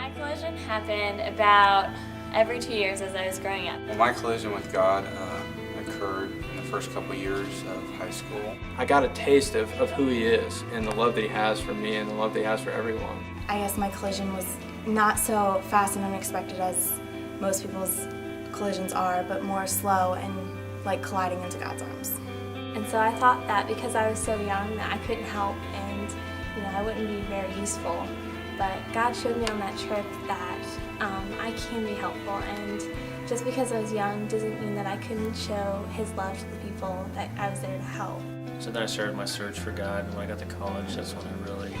My collision happened about every 2 years as I was growing up. Well, my collision with God occurred in the first couple years of high school. I got a taste of who He is and the love that He has for me and the love that He has for everyone. I guess my collision was not so fast and unexpected as most people's collisions are, but more slow and like colliding into God's arms. And so I thought that because I was so young that I couldn't help and I wouldn't be very useful. But God showed me on that trip that I can be helpful, and just because I was young doesn't mean that I couldn't show His love to the people that I was there to help. So then I started my search for God, and when I got to college, that's when I really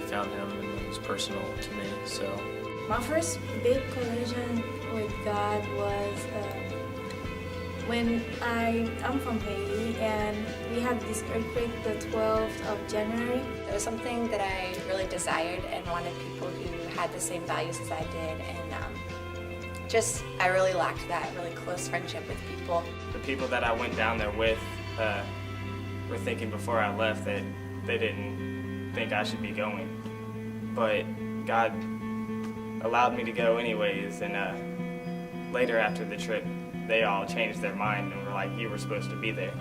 found Him, and it was personal to me. So my first big collision with God was when I'm from Haiti, and we had this earthquake the 12th of January. It was something that I really desired and wanted people who had the same values as I did, and I really lacked that really close friendship with people. The people that I went down there with were thinking before I left that they didn't think I should be going, but God allowed me to go anyways, and later after the trip, they all changed their mind and were like, you were supposed to be there.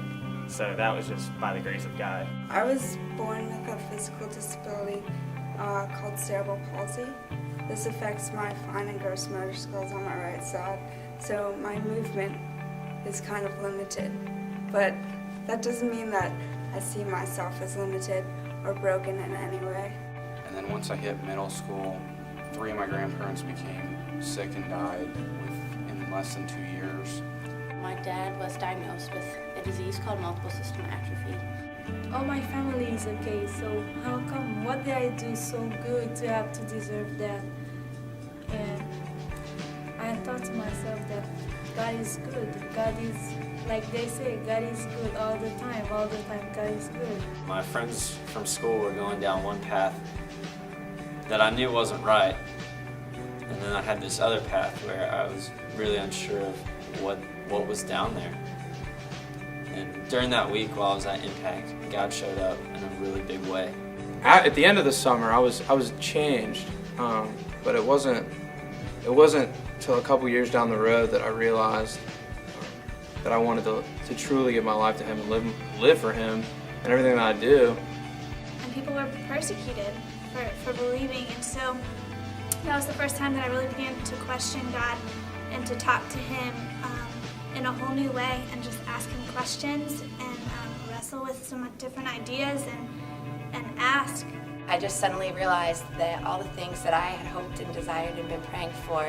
So that was just by the grace of God. I was born with a physical disability called cerebral palsy. This affects my fine and gross motor skills on my right side, so my movement is kind of limited. But that doesn't mean that I see myself as limited or broken in any way. And then once I hit middle school, 3 of my grandparents became sick and died in less than 2 years. My dad was diagnosed with a disease called multiple system atrophy. All my family is okay, so how come, what did I do so good to have to deserve that? And I thought to myself that God is good. God is, like they say, God is good all the time, God is good. my friends from school were going down one path that I knew wasn't right, and then I had this other path where I was really unsure of what was down there. And during that week while I was at Impact, God showed up in a really big way. At the end of the summer, I was changed, but it wasn't till a couple years down the road that I realized that I wanted to truly give my life to Him and live for Him and everything that I do. And people were persecuted for believing, and so that was the first time that I really began to question God and to talk to Him in a whole new way and just ask Him questions and wrestle with some different ideas and ask. I just suddenly realized that all the things that I had hoped and desired and been praying for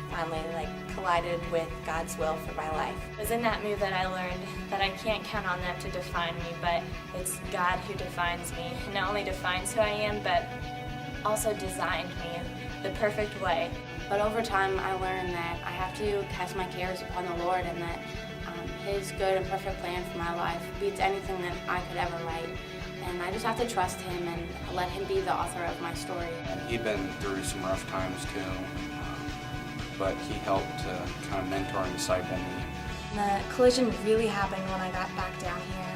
finally collided with God's will for my life. It was in that move that I learned that I can't count on them to define me, but it's God who defines me. And not only defines who I am, but also designed me the perfect way. But over time, I learned that I have to cast my cares upon the Lord, and that His good and perfect plan for my life beats anything that I could ever write. And I just have to trust Him and let Him be the author of my story. And he'd been through some rough times too, but he helped to kind of mentor and disciple me. The collision really happened when I got back down here.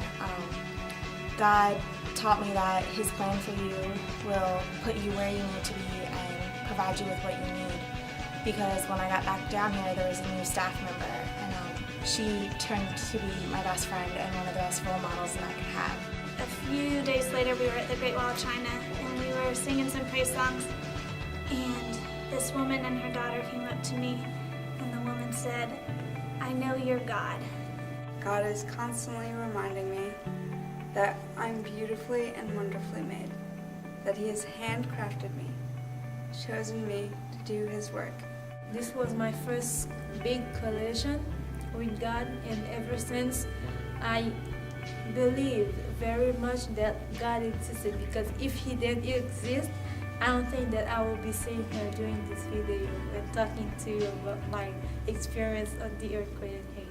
God taught me that His plan for you will put you where you need to be and provide you with what you need. Because when I got back down here, there was a new staff member, and she turned to be my best friend and one of the best role models that I could have. A few days later, we were at the Great Wall of China, and we were singing some praise songs, and this woman and her daughter came up to me, and the woman said, "I know you're God." God is constantly reminding me that I'm beautifully and wonderfully made, that He has handcrafted me, chosen me to do His work. This was my first big collision with God, and ever since I believe very much that God existed, because if He didn't exist, I don't think that I will be sitting here doing this video and talking to you about my experience of the earthquake in Haiti.